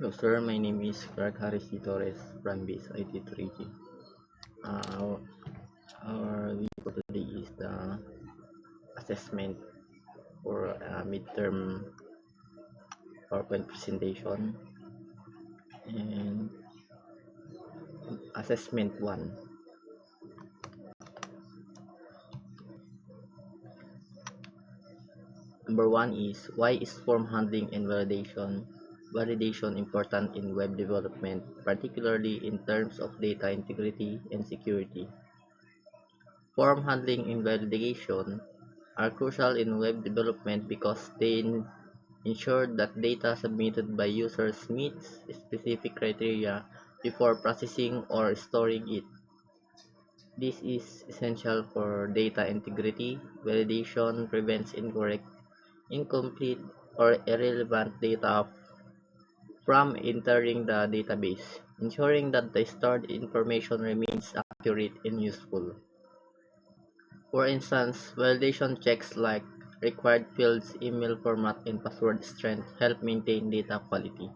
Hello sir, my name is Clark Harris D. Torres from Base IT3G. Uh, our video for today is the assessment for midterm PowerPoint presentation and assessment 1. Number 1 is why is form handling and validation important in web development, particularly in terms of data integrity and security. Form handling and validation are crucial in web development because they ensure that data submitted by users meets specific criteria before processing or storing it. This is essential for data integrity. Validation prevents incorrect, incomplete, or irrelevant data from entering the database, ensuring that the stored information remains accurate and useful. For instance, validation checks like required fields, email format, and password strength help maintain data quality.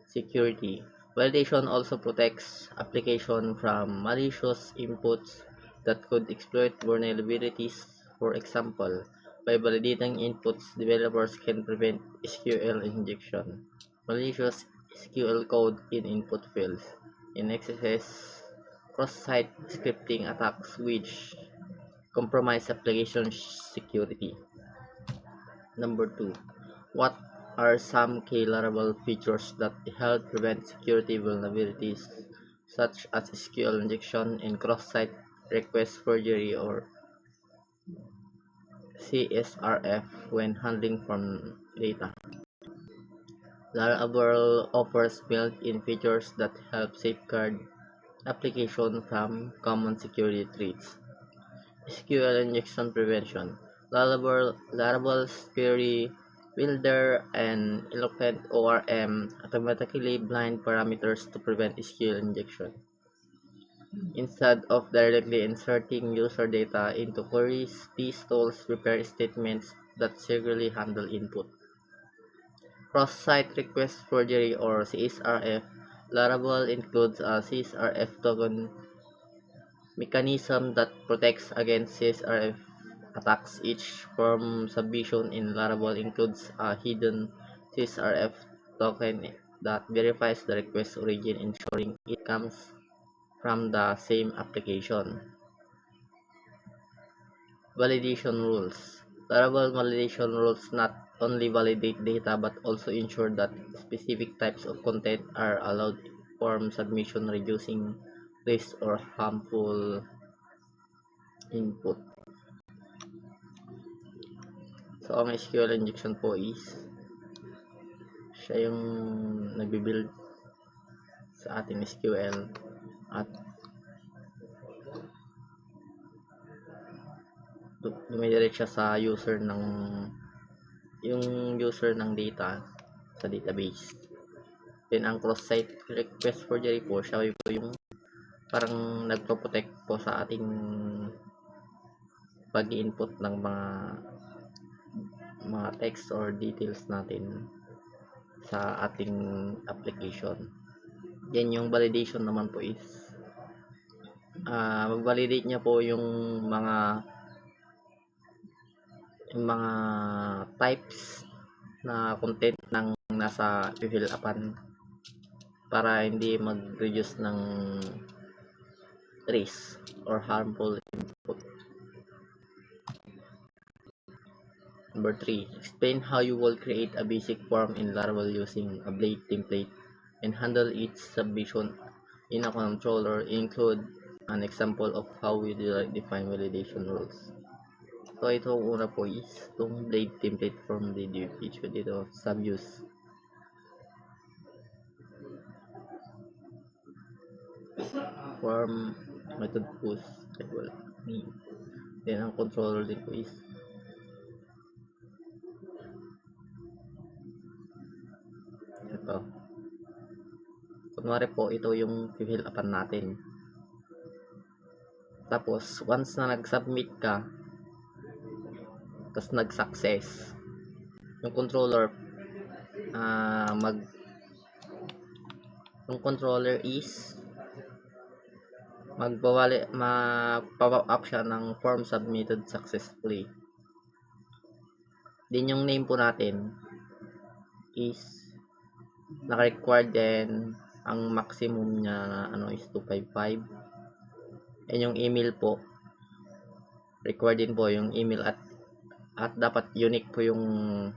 Security. Validation also protects application from malicious inputs that could exploit vulnerabilities. For example, by validating inputs, developers can prevent SQL injection, malicious SQL code in input fields, and access cross-site scripting attacks which compromise application security. Number 2. What are some key Laravel features that help prevent security vulnerabilities such as SQL injection and cross-site request forgery or CSRF when handling from data? Laravel offers built-in features that help safeguard application from common security threats. SQL injection prevention. Laravel's Query Builder and Eloquent ORM automatically blind parameters to prevent SQL injection. Instead of directly inserting user data into queries, these tools prepare statements that securely handle input. Cross-site request forgery or CSRF. Laravel includes a CSRF token mechanism that protects against CSRF attacks. Each form submission in Laravel includes a hidden CSRF token that verifies the request origin, ensuring it comes from the same application. Validation rules. Laravel validation rules not only validate data but also ensure that specific types of content are allowed form submission, reducing risk or harmful input. So, ang SQL injection po is siya yung nagbibuild sa ating SQL at dumidirect siya sa user ng data sa database. Then ang cross-site request forgery po, siya po yung parang nagpo-protect po sa ating pag-input ng mga text or details natin sa ating application. Yan yung validation naman po is mag-validate niya po yung mga types na content ng nasa fill upan para hindi mag-reduce ng risk or harmful input. Number 3. Explain how you will create a basic form in Laravel using a Blade template and handle its submission in a controller. Include an example of how we define validation rules. So, ito una po is itong Blade template from the feature dito, subuse. Form method push equal me. Then, ang controller din po is ito. Kunwari po, ito yung fill upan natin. Tapos, once na nag-submit ka, tapos nag-success, yung controller Yung controller is mag-pop up siya ng form submitted successfully. Din yung name po natin is naka-required din, ang maximum niya na is 255. And yung email po, required din po yung email at dapat unique po yung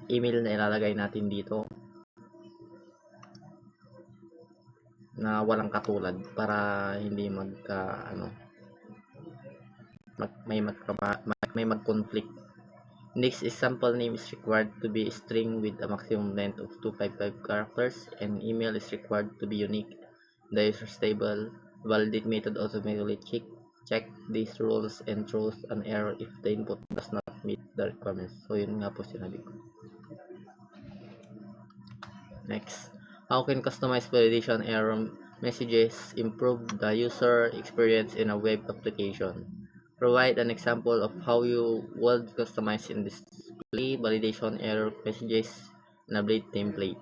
email na ilalagay natin dito na walang katulad para hindi may mag-conflict. Next is sample name is required to be a string with a maximum length of 255 characters, and email is required to be unique. The user's table validate method automatically check these rules and throws an error if the input does not meet the requirements. So yun nga po sinabi ko. Next, how can customized validation error messages improve the user experience in a web application? Provide an example of how you would customize and display validation error messages in a Blade template.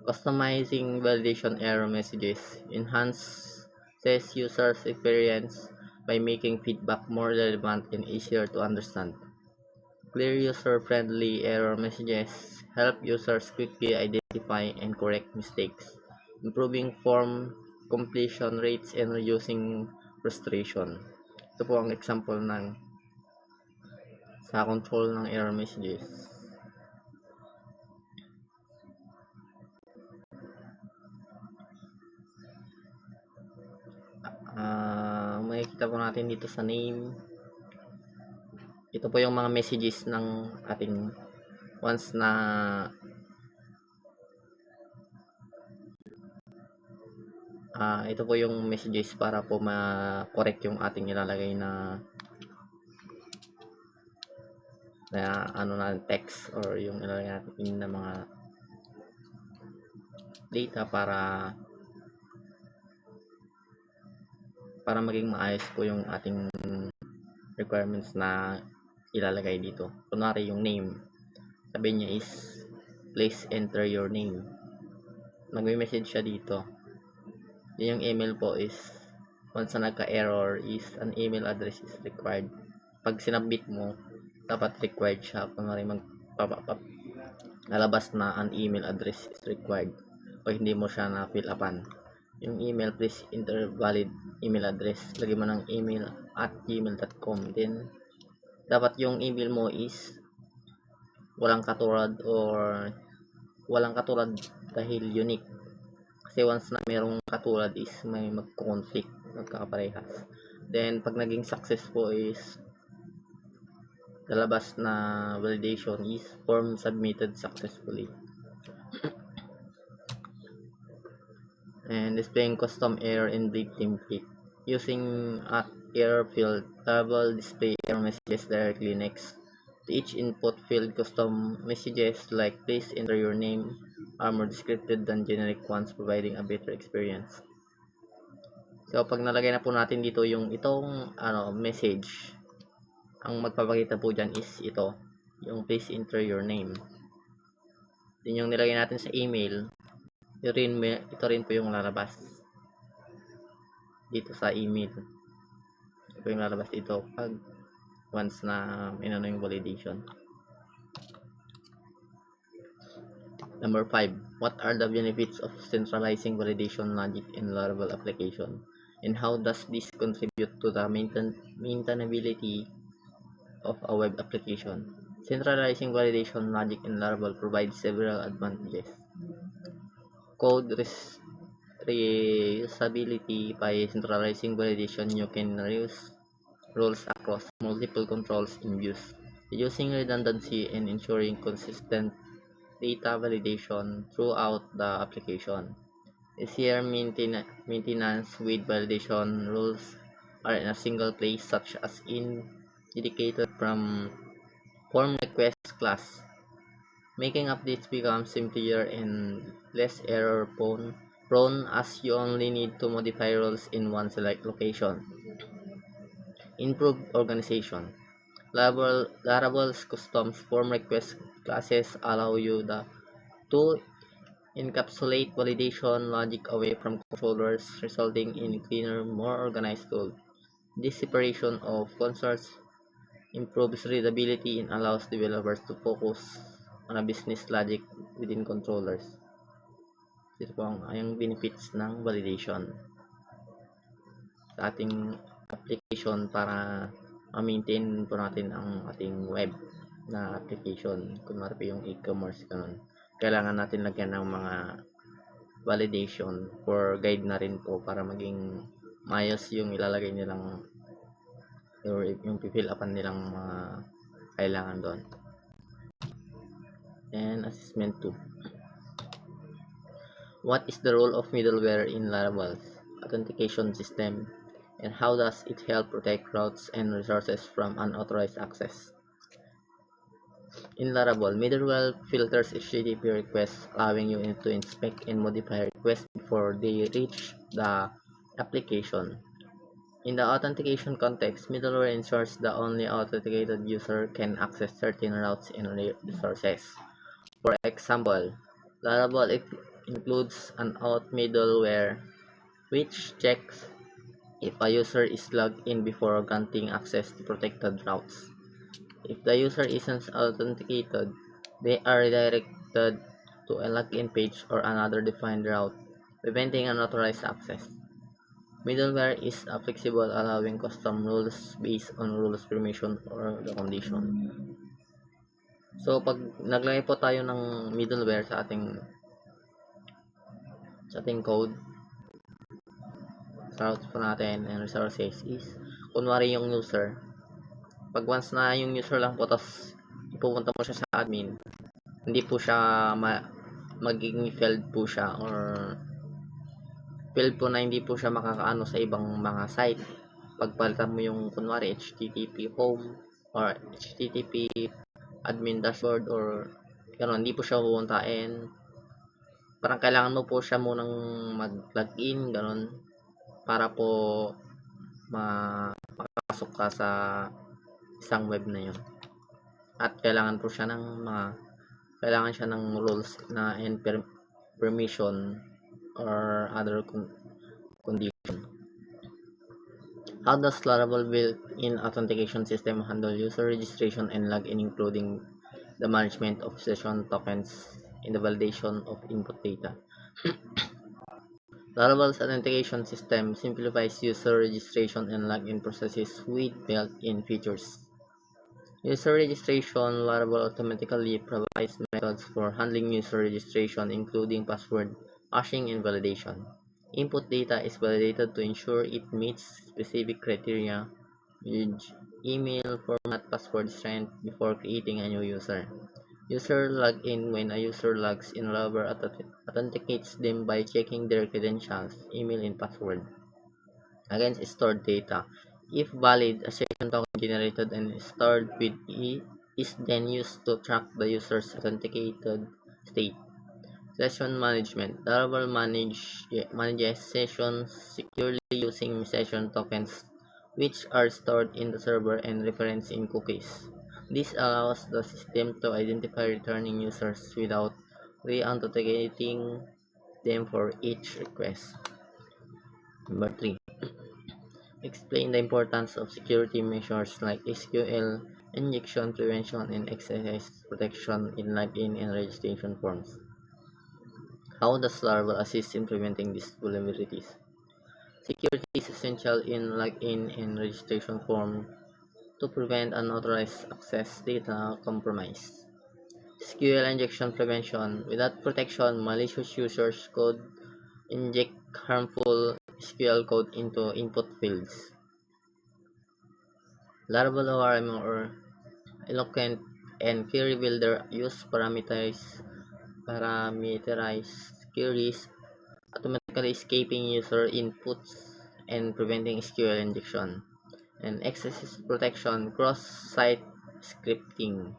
Customizing validation error messages enhances users' experience by making feedback more relevant and easier to understand. Clear, user-friendly error messages help users quickly identify and correct mistakes, improving form completion rates and reducing frustration. Ito po ang example sa control ng error messages. Makikita po natin dito sa name. Ito po yung mga messages ng ating once na ito po yung messages para po ma-correct yung ating ilalagay na text or yung ilalagay natin na mga data para maging maayos po yung ating requirements na ilalagay dito. Kunwari yung name, sabi niya is please enter your name. Nagme-message siya dito. Yung email po is once na nagka-error is an email address is required. Pag sinabit mo, dapat required siya. Kunwari lalabas na an email address is required o hindi mo siya na fill upan. Yung email, please enter valid email address. Lagyan mo ng email at gmail.com. Then dapat yung email mo is walang katulad dahil unique. Kasi once na merong katulad is may magko-conflict, magkakaparehas. Then pag naging successful is lalabas na validation is form submitted successfully. And displaying custom error in Blade template. Using error field, will display error messages directly next to each input field. Custom messages like please enter your name are more descriptive than generic ones, providing a better experience. So pag nalagay na po natin dito itong message, ang magpapakita po dyan is ito, yung please enter your name. Then yung nilagay natin sa email, ito rin po yung lalabas dito sa email. Ito po yung lalabas dito pag once na yung validation. Number 5. What are the benefits of centralizing validation logic in Laravel application? And how does this contribute to the maintainability of a web application? Centralizing validation logic in Laravel provides several advantages. Code reusability. By centralizing validation, you can reuse rules across multiple controls in views, reducing redundancy and ensuring consistent data validation throughout the application. Easier maintenance with validation rules are in a single place, such as in dedicated from form request class, making updates become simpler and less error prone as you only need to modify rules in one select location. Improved organization. Laravel's custom form request classes allow you to encapsulate validation logic away from controllers, resulting in cleaner, more organized code. This separation of concerns improves readability and allows developers to focus on a business logic within controllers. Ito po ang benefits ng validation sa ating application para ma-maintain po natin ang ating web na application. Kunwari po yung e-commerce, ganun. Kailangan natin lagyan ng mga validation for guide na rin po para maging maayos yung ilalagay nilang or yung fill upan nilang mga kailangan doon. And assessment 2. What is the role of middleware in Laravel's authentication system, and how does it help protect routes and resources from unauthorized access? In Laravel, middleware filters HTTP requests, allowing you to inspect and modify requests before they reach the application. In the authentication context, middleware ensures the only authenticated user can access certain routes and resources. For example, Laravel includes an auth middleware which checks if a user is logged in before granting access to protected routes. If the user isn't authenticated, they are redirected to a login page or another defined route, preventing unauthorized access. Middleware is flexible, allowing custom rules based on rules permission or the condition. So, pag naglagay po tayo ng middleware sa ating code, sa routes po natin and resources is, kunwari yung user, pag once na yung user lang po, tapos ipupunta mo siya sa admin, hindi po siya magiging failed po siya, or failed po na hindi po siya makakaano sa ibang mga site. Pagpalitan mo yung kunwari HTTP home or HTTP admin dashboard or gano'n, hindi po siya pupuntain. Parang kailangan mo po siya munang mag-login, gano'n, para po makapasok ka sa isang web na yun. At kailangan po siya ng rules na and permission or other condition. How does Laravel built-in authentication system handle user registration and login, including the management of session tokens in the validation of input data? Laravel's authentication system simplifies user registration and login processes with built-in features. User registration: Laravel automatically provides methods for handling user registration, including password hashing and validation. Input data is validated to ensure it meets specific criteria, email, format, password strength before creating a new user. User login: when a user logs in, Laravel authenticates them by checking their credentials, email, and password against stored data. If valid, a session token generated and stored with it is then used to track the user's authenticated state. Session management: Laravel manages sessions securely using session tokens, which are stored in the server and referenced in cookies. This allows the system to identify returning users without re-authenticating them for each request. Number 3. Explain the importance of security measures like SQL injection prevention and XSS protection in login and registration forms. How does Laravel assist in preventing these vulnerabilities? Security is essential in login and registration form to prevent unauthorized access data compromise. SQL injection prevention: without protection, malicious users could inject harmful SQL code into input fields. Laravel ORM or Eloquent and Query Builder use parameterized queries, automatically escaping user inputs and preventing SQL injection. And XSS protection: cross-site scripting.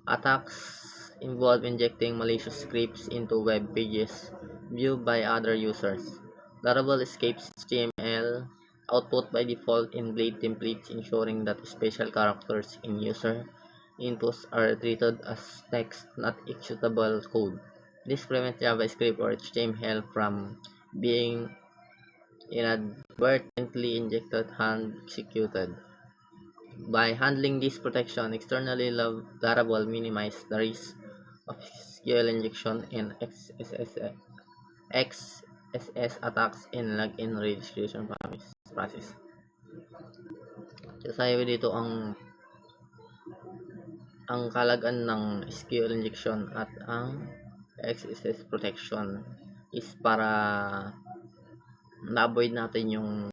Attacks involve injecting malicious scripts into web pages viewed by other users. Laravel escapes HTML output by default in Blade templates, ensuring that special characters in user inputs are treated as text, not executable code. This prevents JavaScript or HTML from being inadvertently injected and executed. By handling this protection, externally Laravel minimize the risk of SQL injection and XSS attacks in login registration process. Sasabi dito ang kalagaan ng SQL injection at ang XSS protection is para na-avoid natin yung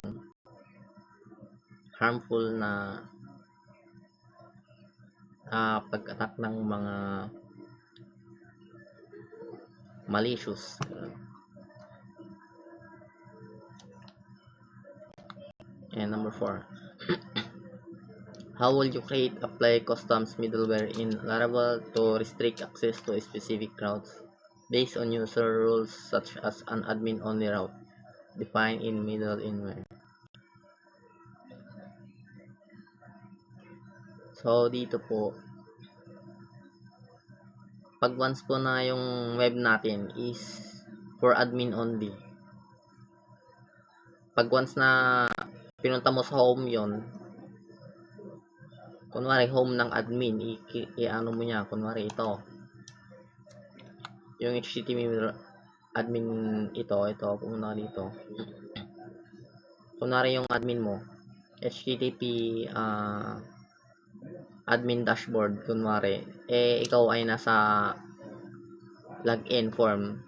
harmful na pag-attack ng mga malicious. And number 4. How will you create apply customs middleware in Laravel to restrict access to specific routes based on user rules such as an admin only route defined in middleware? So dito po, pag once po na yung web natin is for admin only, pag once na pinunta mo sa home yon, kunwari home ng admin, i-ano mo niya, kunwari ito yung HTML admin, ito pumunta dito, kunwari yung admin mo HTTP admin dashboard, kunwari ikaw ay nasa login form,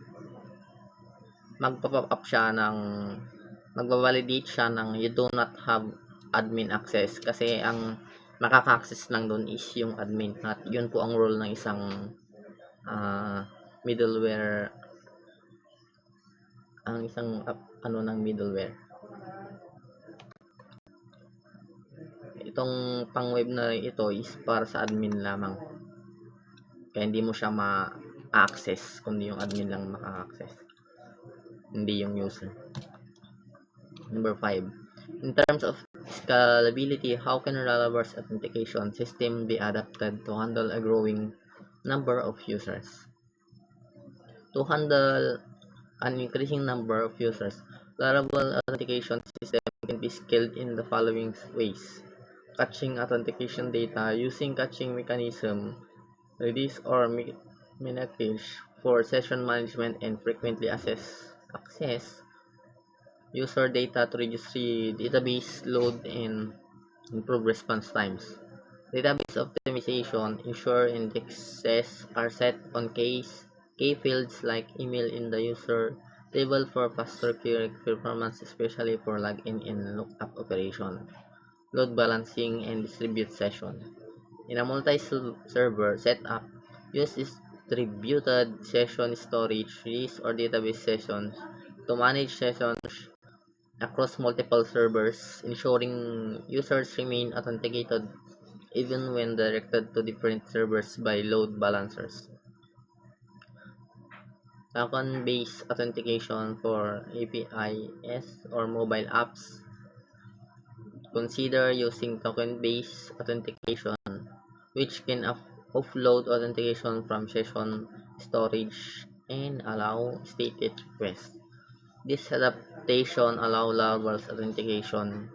magpa-pop up siya ng magva-validate siya ng you do not have admin access, kasi ang makaka-access lang doon is yung admin, at yun po ang role ng isang middleware, ang isang ng middleware. Itong pang web na ito is para sa admin lamang, kaya hindi mo siya ma-access, kundi yung admin lang maka-access, hindi yung user. Number 5. In terms of scalability, how can Laravel's authentication system be adapted to handle a growing number of users? To handle an increasing number of users, Laravel authentication system can be scaled in the following ways. Caching authentication data using caching mechanism, Redis or Minicache for session management and frequently access user data to registry database load and improve response times. Database optimization, ensure indexes are set on key fields like email in the user table for faster query performance, especially for login and lookup operation. Load balancing and distribute session. In a multi-server setup, use distributed session storage, Redis or database sessions to manage sessions across multiple servers, ensuring users remain authenticated even when directed to different servers by load balancers. Token-based authentication for APIs or mobile apps. Consider using token-based authentication, which can offload authentication from session storage and allow stated requests. This adaptation allows Laravel's authentication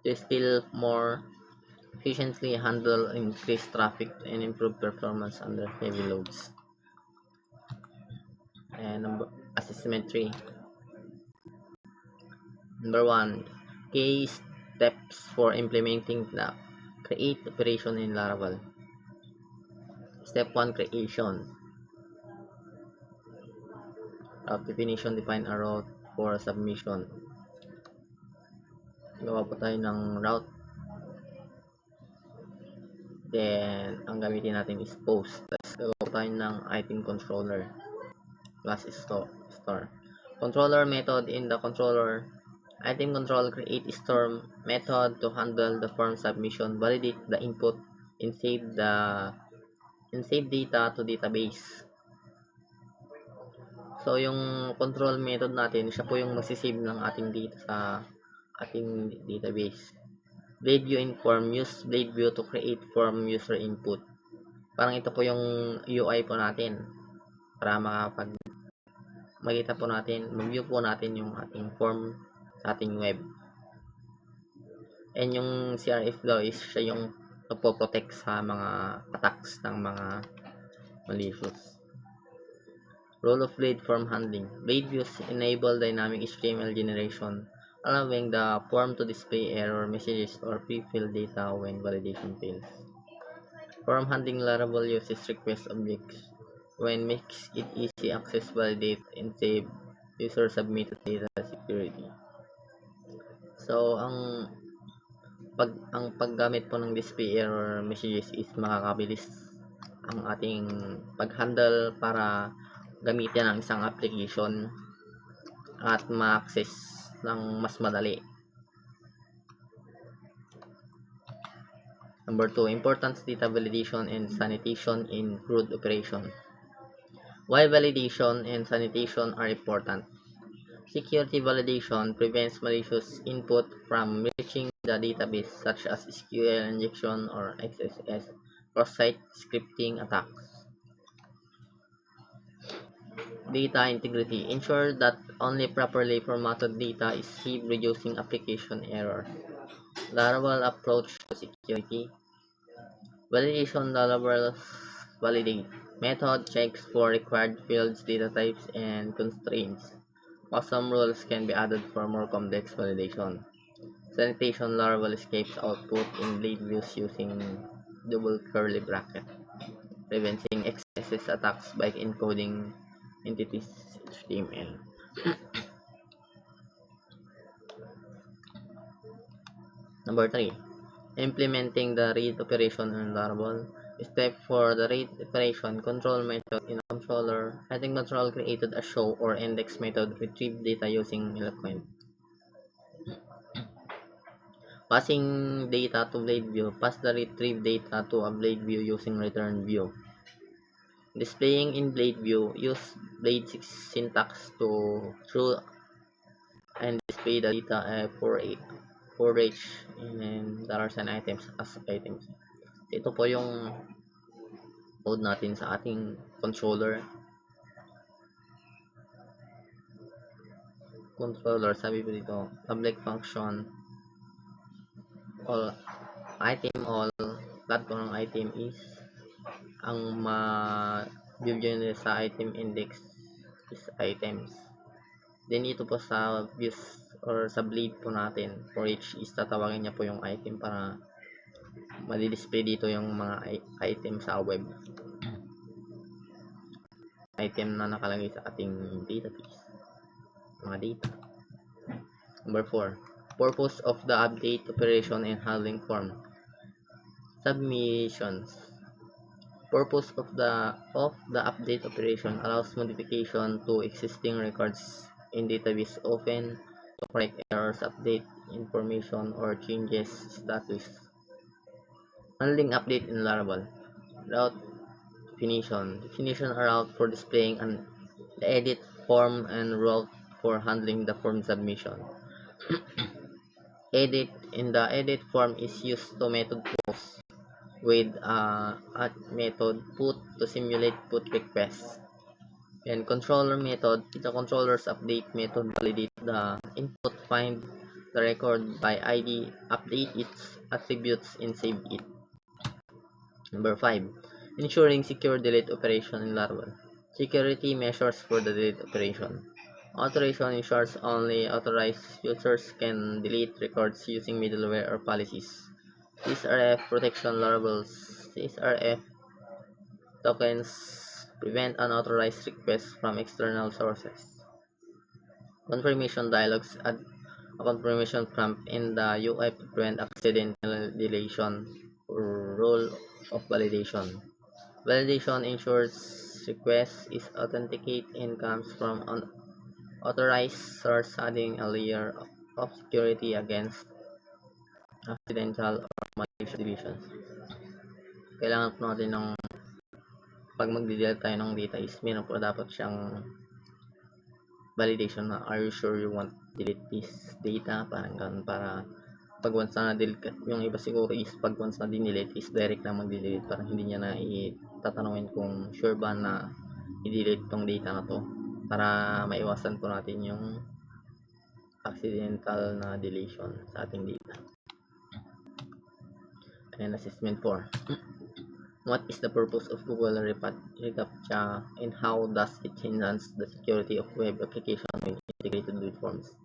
to still more efficiently handle increased traffic and improve performance under heavy loads. And assessment 3. Number 1. Key steps for implementing the create operation in Laravel. Step 1. Creation. Route definition. Define a route for submission. Gawa po tayo ng route. Then, ang gamitin natin is post. Tapos, gagawa po tayo ng item controller plus store. Controller method. In the controller, item control create store method to handle the form submission, validate the input, and save data to database. So, yung control method natin, siya po yung magsisave ng ating data sa ating database. Blade view inform, use blade view to create form user input. Parang ito po yung UI po natin. para makita po natin, mag-view po natin yung ating form sa ating web. And yung CRF daw is siya yung nagpo-protect sa mga attacks ng mga malicious. Role of blade form handling. Blade views enable dynamic HTML generation, allowing the form to display error messages or pre-filled data when validation fails. Form handling Laravel uses request objects when makes it easy access, validate, and save user submitted data security. So, ang paggamit po ng display error messages is makakabilis ang ating pag-handle para gamitin ang isang application at ma-access ng mas madali. Number 2, importance data validation and sanitation in CRUD operation. Why validation and sanitation are important? Security validation prevents malicious input from reaching the database, such as SQL injection or XSS cross-site scripting attacks. Data integrity. Ensure that only properly formatted data is saved, reducing application error. Laravel approach to security. Validation. Laravel validate method checks for required fields, data types, and constraints. Custom rules can be added for more complex validation. Sanitation. Laravel escapes output in blade views using double curly bracket, preventing XSS attacks by encoding entities HTML. Number 3. Implementing the read operation in Laravel. Step for the read operation, control method in a controller. Item control created a show or index method retrieve data using Eloquent. Passing data to blade view. Pass the retrieved data to a blade view using return view. Displaying in blade view. Use blade syntax to through and display the data for each and $ items as items. Ito po yung code natin sa ating controller. Sabi po dito, public function all lahat po ng item is ang ma-view nyo sa item index is items. Then ito po sa views or sa blade po natin, for each is tatawagin niya po yung item para madi-display dito yung mga item sa web. Item na nakalagay sa ating database. Mga data. Number 4. Purpose of the update operation and handling form. Submissions. Purpose of the update operation allows modification to existing records in database, often to correct errors, update information, or changes status. Handling update in Laravel. Route definition. Definition are route for displaying the edit form and route for handling the form submission. Edit. In the edit form is used to method post with a method put to simulate put requests. And controller method, the controller's update method validate the input, find the record by ID, update its attributes, and save it. Number 5. Ensuring secure delete operation in Laravel. Security measures for the delete operation. Authorization ensures only authorized users can delete records using middleware or policies. CSRF protection. Laravel's CSRF tokens prevent unauthorized requests from external sources. Confirmation dialogues. Add a confirmation prompt in the UI to prevent accidental deletion. Role of validation. Validation ensures request is authenticate and comes from an authorized source, adding a layer of security against accidental or malicious deletions. Kailangan po natin ng pag mag-delete tayo ng data is meron po dapat siyang validation na are you sure you want delete this data, parang ganun, para pag once na delete yung iba siguro is pag once na dinelete is direct na mag-delete, parang hindi niya na itatanungin kung sure ba na i-delete tong data na to para maiwasan po natin yung accidental na deletion sa ating data. And assessment 4. What is the purpose of Google reCAPTCHA and how does it enhance the security of web application when integrated with forms?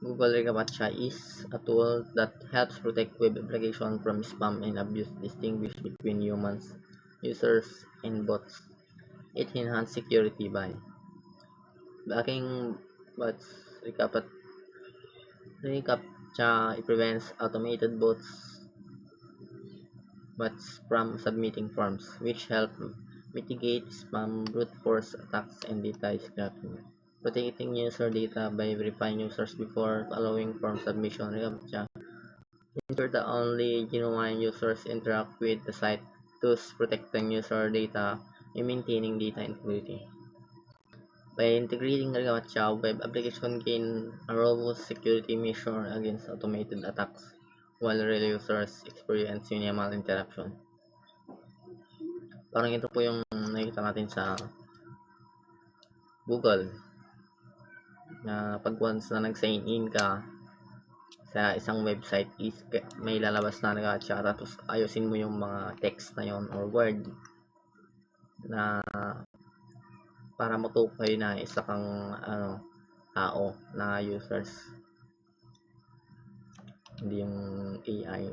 Google reCAPTCHA is a tool that helps protect web application from spam and abuse, distinguish between humans, users, and bots. It enhances security by blocking bots. reCAPTCHA prevents automated bots from submitting forms, which help mitigate spam, brute force attacks, and data scraping. Protecting user data by verifying users before allowing form submission. reCAPTCHA ensure that only genuine users interact with the site, thus protecting user data and maintaining data integrity. By integrating reCAPTCHA, web application gain a robust security measure against automated attacks, while real users experience minimal interruption. Parang ito po yung nakikita natin sa Google na pag once na nag-sign in ka sa isang website is may lalabas na reCAPTCHA, tapos ayusin mo yung mga text na yon or word na para matukoy na isa kang tao na users, hindi yung AI.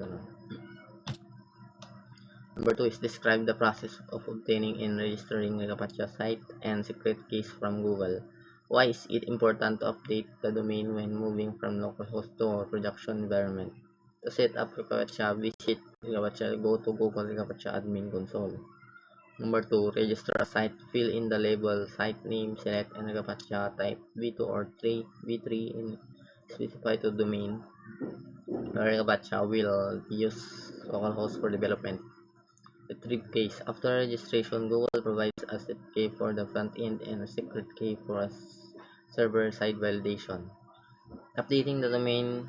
Number 2 is describe the process of obtaining and registering reCAPTCHA site and secret keys from Google. Why is it important to update the domain when moving from localhost to production environment? To set up reCAPTCHA, visit reCAPTCHA, go to Google reCAPTCHA admin console. Number 2, register a site. Fill in the label, site name, select and reCAPTCHA type V2 or 3, V3 and specify to domain. reCAPTCHA will use localhost for development. Retrieve keys. After registration, Google provides a set key for the front end and a secret key for a server-side validation. Updating the domain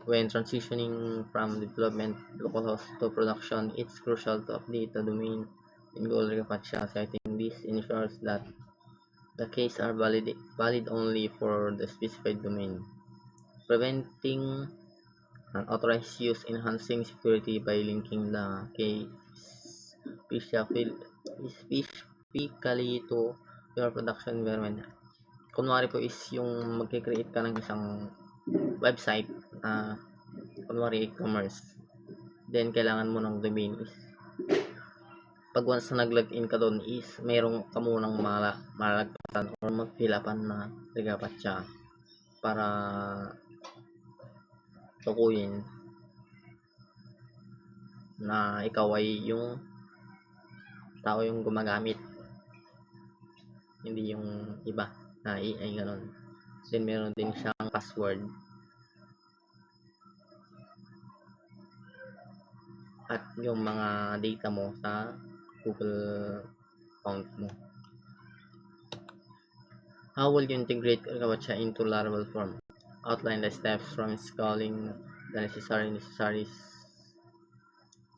when transitioning from development localhost to production, it's crucial to update the domain in Google reCAPTCHA setting. This ensures that the keys are valid only for the specified domain, preventing unauthorized use, enhancing security by linking the keys specifically to your production environment. Kunwari po is yung magkikreate ka ng isang website, kunwari e-commerce, then kailangan mo ng domain is pag once na nag-login ka doon is mayroong ka munang malagpasan or mag-fill-upan na reCAPTCHA para tukuyin na ikaw ay yung tao yung gumagamit, hindi yung iba na AI ganun. Then meron din siyang password at yung mga data mo sa Google account mo. How will you integrate reCAPTCHA into Laravel form? Outline the steps from installing the necessary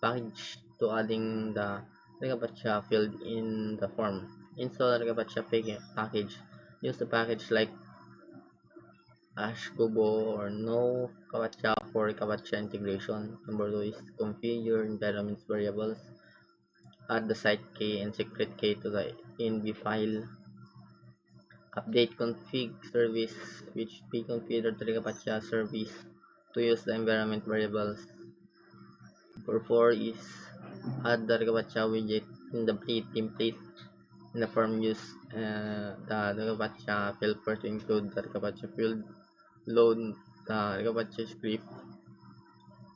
package to adding the reCAPTCHA field in the form. Install the reCAPTCHA package. Use the package like Ashkubo or no reCAPTCHA for reCAPTCHA integration. Number 2 is configure environment variables. Add the site key and secret key to the env file. Update config service which be configured the reCAPTCHA service to use the environment variables. Number 4 is add the reCAPTCHA widget in the template in the form. Use the reCAPTCHA helper to include the reCAPTCHA field. Load the reCAPTCHA script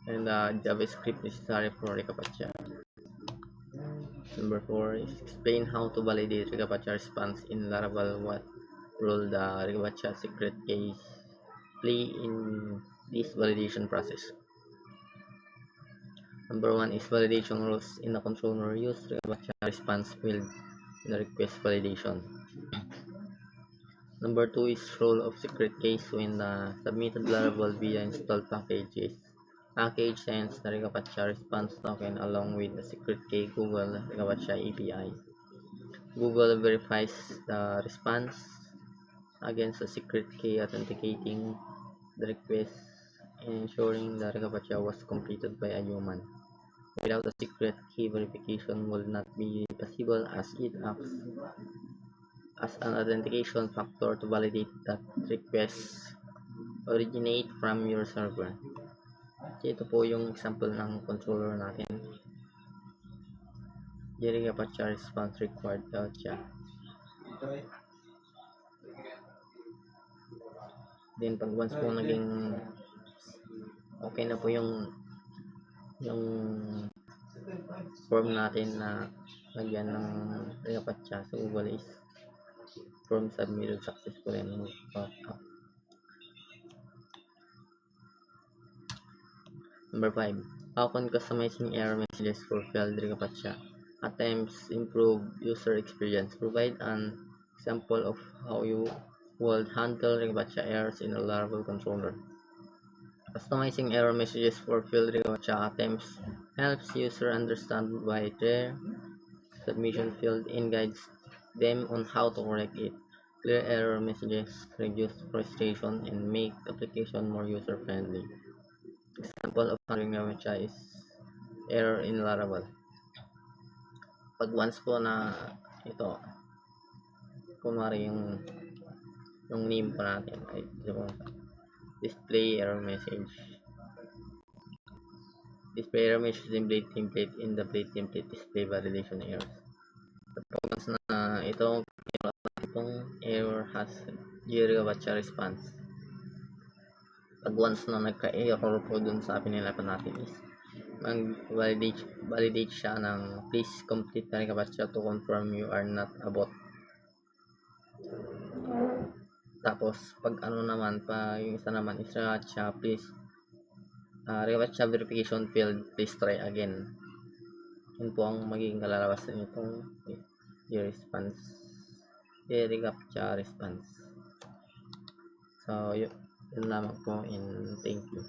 and the JavaScript necessary for reCAPTCHA. Number 4 is explain how to validate reCAPTCHA response in Laravel. What role the reCAPTCHA secret keys play in this validation process. Number 1 is validation rules in the controller. Use reCAPTCHA response field in the request validation. Number 2 is role of secret keys when the submitted Laravel via installed packages. Package sends the reCAPTCHA response token along with the secret key Google reCAPTCHA API. Google verifies the response against a secret key, authenticating the request and ensuring the reCAPTCHA was completed by a human. Without a secret key, verification will not be possible as it acts as an authentication factor to validate that requests originate from your server. Ito po yung example ng controller natin. Yung reCAPTCHA response required CAPTCHA. Then pag once po naging okay na po yung form natin na lagyan ng reCAPTCHA sa Google is form submitted successfully and move back up. Number 5. How can customizing error messages for failed reCAPTCHA attempts improve user experience? Provide an example of how you would handle reCAPTCHA errors in a Laravel controller. Customizing error messages for failed reCAPTCHA attempts helps user understand why their submission failed and guides them on how to correct it. Clear error messages reduce frustration and make the application more user-friendly. Example of handling reCAPTCHA is error in Laravel. Pag once po na ito, kumari yung name po natin ay display error message. Display error message template in the blade template display validation errors. Pag once na itong error has reCAPTCHA response. Pag once na nagka-error po dun sa pinilipan natin is mag-validate siya ng please complete the reCAPTCHA to confirm you are not a bot. Tapos pag naman, yung isa naman is reCAPTCHA please reCAPTCHA verification failed, please try again. Yun po ang magiging kalalabasan nitong response, reCAPTCHA response. So yun lamang po, and thank you.